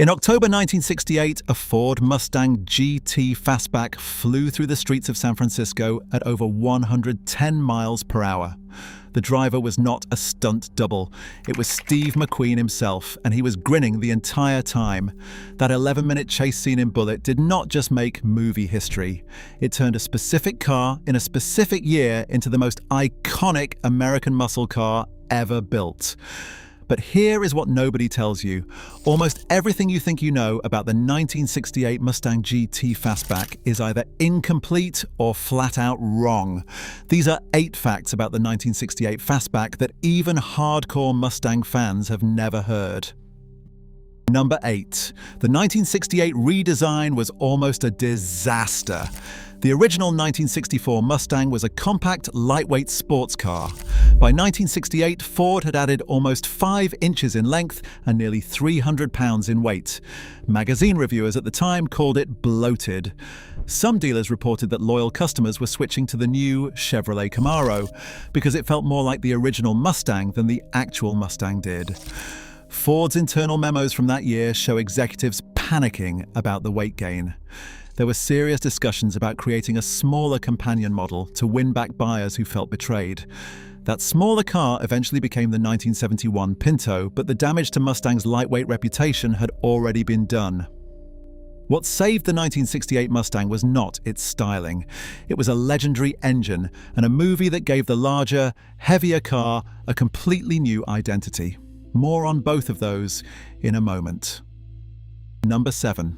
In October 1968, a Ford Mustang GT Fastback flew through the streets of San Francisco at over 110 miles per hour. The driver was not a stunt double. It was Steve McQueen himself, and he was grinning the entire time. That 11-minute chase scene in Bullitt did not just make movie history. It turned a specific car in a specific year into the most iconic American muscle car ever built. But here is what nobody tells you. Almost everything you think you know about the 1968 Mustang GT Fastback is either incomplete or flat out wrong. These are 8 facts about the 1968 Fastback that even hardcore Mustang fans have never heard. Number 8. The 1968 redesign was almost a disaster. The original 1964 Mustang was a compact, lightweight sports car. By 1968, Ford had added almost 5 inches in length and nearly 300 pounds in weight. Magazine reviewers at the time called it bloated. Some dealers reported that loyal customers were switching to the new Chevrolet Camaro because it felt more like the original Mustang than the actual Mustang did. Ford's internal memos from that year show executives panicking about the weight gain. There were serious discussions about creating a smaller companion model to win back buyers who felt betrayed. That smaller car eventually became the 1971 Pinto, but the damage to Mustang's lightweight reputation had already been done. What saved the 1968 Mustang was not its styling. It was a legendary engine and a movie that gave the larger, heavier car a completely new identity. More on both of those in a moment. Number 7.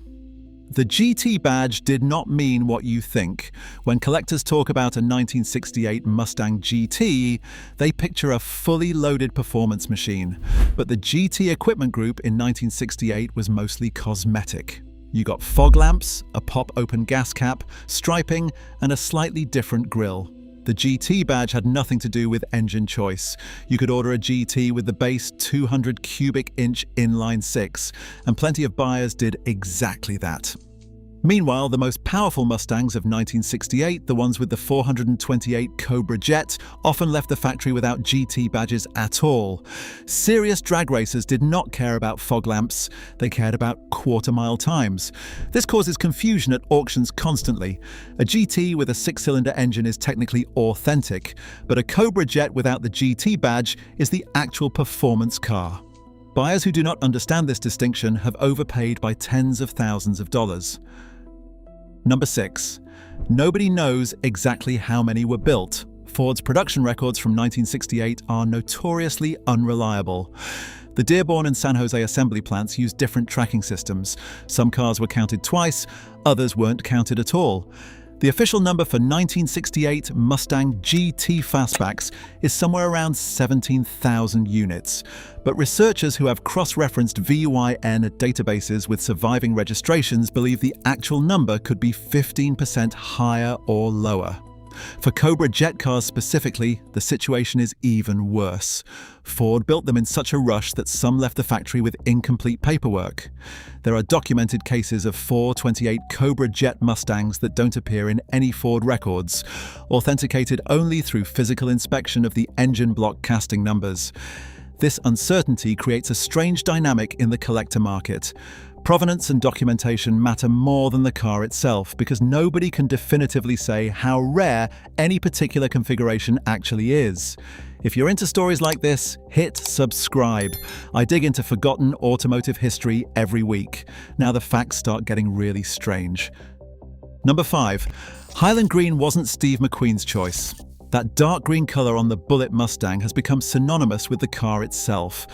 The GT badge did not mean what you think. When collectors talk about a 1968 Mustang GT, they picture a fully loaded performance machine. But the GT equipment group in 1968 was mostly cosmetic. You got fog lamps, a pop-open gas cap, striping, and a slightly different grille. The GT badge had nothing to do with engine choice. You could order a GT with the base 200 cubic inch inline 6, and plenty of buyers did exactly that. Meanwhile, the most powerful Mustangs of 1968, the ones with the 428 Cobra Jet, often left the factory without GT badges at all. Serious drag racers did not care about fog lamps, they cared about quarter-mile times. This causes confusion at auctions constantly. A GT with a 6-cylinder engine is technically authentic, but a Cobra Jet without the GT badge is the actual performance car. Buyers who do not understand this distinction have overpaid by tens of thousands of dollars. Number 6. Nobody knows exactly how many were built. Ford's production records from 1968 are notoriously unreliable. The Dearborn and San Jose assembly plants used different tracking systems. Some cars were counted twice, others weren't counted at all. The official number for 1968 Mustang GT Fastbacks is somewhere around 17,000 units. But researchers who have cross-referenced VUIN databases with surviving registrations believe the actual number could be 15% higher or lower. For Cobra Jet cars specifically, the situation is even worse. Ford built them in such a rush that some left the factory with incomplete paperwork. There are documented cases of 428 Cobra Jet Mustangs that don't appear in any Ford records, authenticated only through physical inspection of the engine block casting numbers. This uncertainty creates a strange dynamic in the collector market. Provenance and documentation matter more than the car itself because nobody can definitively say how rare any particular configuration actually is. If you're into stories like this, hit subscribe. I dig into forgotten automotive history every week. Now the facts start getting really strange. Number 5. Highland Green wasn't Steve McQueen's choice. That dark green color on the Bullitt Mustang has become synonymous with the car itself.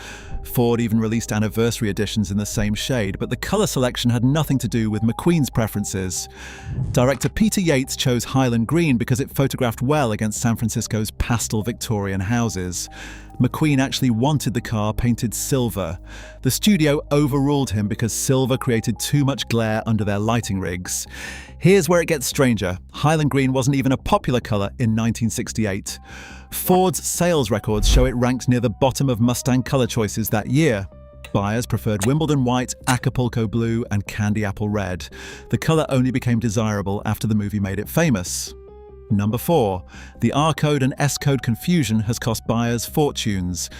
Ford even released anniversary editions in the same shade, but the color selection had nothing to do with McQueen's preferences. Director Peter Yates chose Highland Green because it photographed well against San Francisco's pastel Victorian houses. McQueen actually wanted the car painted silver. The studio overruled him because silver created too much glare under their lighting rigs. Here's where it gets stranger. Highland Green wasn't even a popular color in 1968. Ford's sales records show it ranked near the bottom of Mustang color choices that year. Buyers preferred Wimbledon white, Acapulco blue, and candy apple red. The color only became desirable after the movie made it famous. Number 4. The R code and S code confusion has cost buyers fortunes.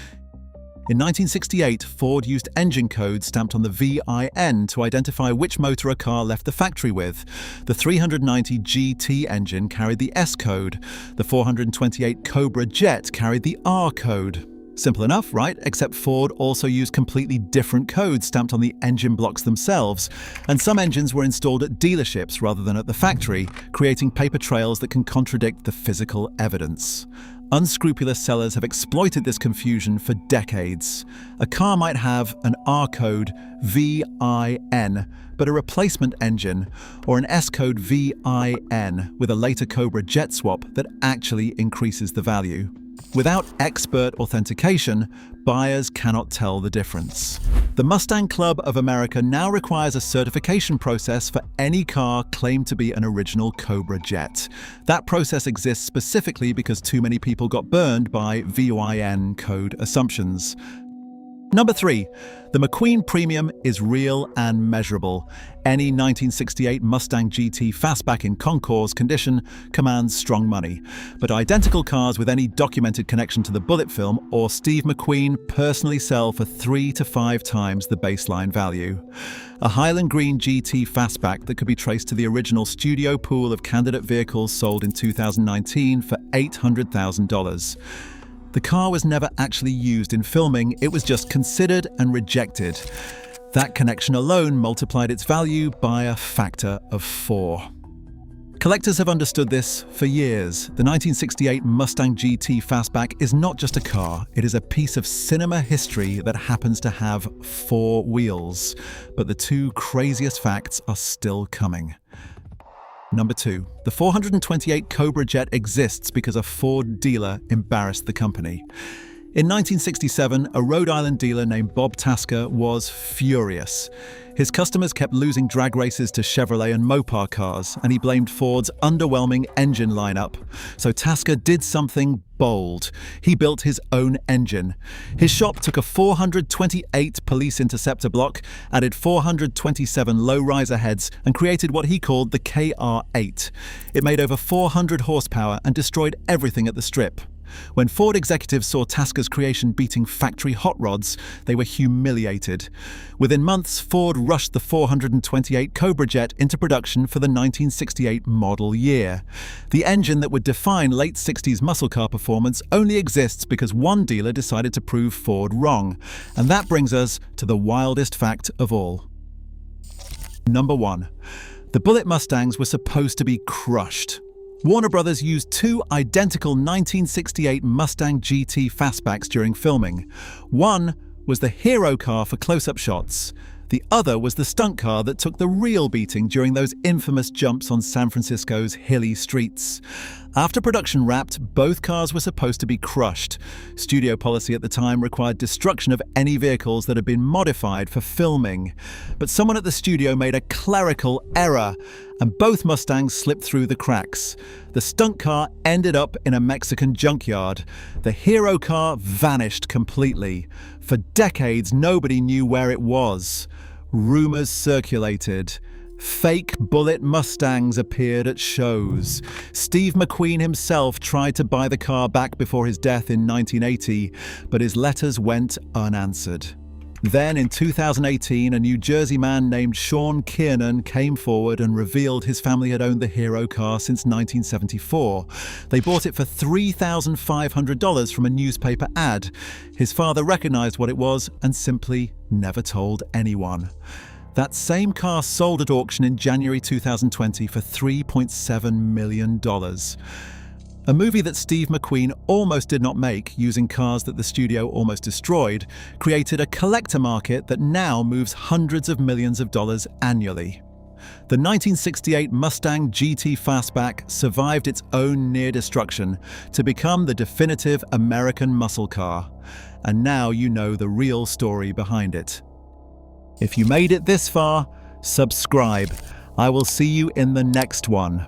In 1968, Ford used engine code stamped on the VIN to identify which motor a car left the factory with. The 390 GT engine carried the S code. The 428 Cobra Jet carried the R code. Simple enough, right? Except Ford also used completely different codes stamped on the engine blocks themselves, and some engines were installed at dealerships rather than at the factory, creating paper trails that can contradict the physical evidence. Unscrupulous sellers have exploited this confusion for decades. A car might have an R code VIN, but a replacement engine, or an S code VIN with a later Cobra Jet swap that actually increases the value. Without expert authentication, buyers cannot tell the difference. The Mustang Club of America now requires a certification process for any car claimed to be an original Cobra Jet. That process exists specifically because too many people got burned by VIN code assumptions. Number 3. The McQueen Premium is real and measurable. Any 1968 Mustang GT Fastback in concours condition commands strong money. But identical cars with any documented connection to the bullet film or Steve McQueen personally sell for 3 to 5 times the baseline value. A Highland Green GT Fastback that could be traced to the original studio pool of candidate vehicles sold in 2019 for $800,000. The car was never actually used in filming, it was just considered and rejected. That connection alone multiplied its value by a factor of 4. Collectors have understood this for years. The 1968 Mustang GT Fastback is not just a car, it is a piece of cinema history that happens to have 4 wheels. But the 2 craziest facts are still coming. Number 2. The 428 Cobra Jet exists because a Ford dealer embarrassed the company. In 1967, a Rhode Island dealer named Bob Tasker was furious. His customers kept losing drag races to Chevrolet and Mopar cars, and he blamed Ford's underwhelming engine lineup. So Tasker did something bold. He built his own engine. His shop took a 428 Police Interceptor block, added 427 low-riser heads, and created what he called the KR8. It made over 400 horsepower and destroyed everything at the strip. When Ford executives saw Tasker's creation beating factory hot rods, they were humiliated. Within months, Ford rushed the 428 Cobra Jet into production for the 1968 model year. The engine that would define late 60s muscle car performance only exists because one dealer decided to prove Ford wrong. And that brings us to the wildest fact of all. Number 1. The Bullitt Mustangs were supposed to be crushed. Warner Brothers used 2 identical 1968 Mustang GT Fastbacks during filming. One was the hero car for close-up shots. The other was the stunt car that took the real beating during those infamous jumps on San Francisco's hilly streets. After production wrapped, both cars were supposed to be crushed. Studio policy at the time required destruction of any vehicles that had been modified for filming. But someone at the studio made a clerical error, and both Mustangs slipped through the cracks. The stunt car ended up in a Mexican junkyard. The hero car vanished completely. For decades, nobody knew where it was. Rumors circulated. Fake Bullitt Mustangs appeared at shows. Steve McQueen himself tried to buy the car back before his death in 1980, but his letters went unanswered. Then in 2018, a New Jersey man named Sean Kiernan came forward and revealed his family had owned the hero car since 1974. They bought it for $3,500 from a newspaper ad. His father recognized what it was and simply never told anyone. That same car sold at auction in January 2020 for $3.7 million. A movie that Steve McQueen almost did not make, using cars that the studio almost destroyed, created a collector market that now moves hundreds of millions of dollars annually. The 1968 Mustang GT Fastback survived its own near destruction to become the definitive American muscle car. And now you know the real story behind it. If you made it this far, subscribe. I will see you in the next one.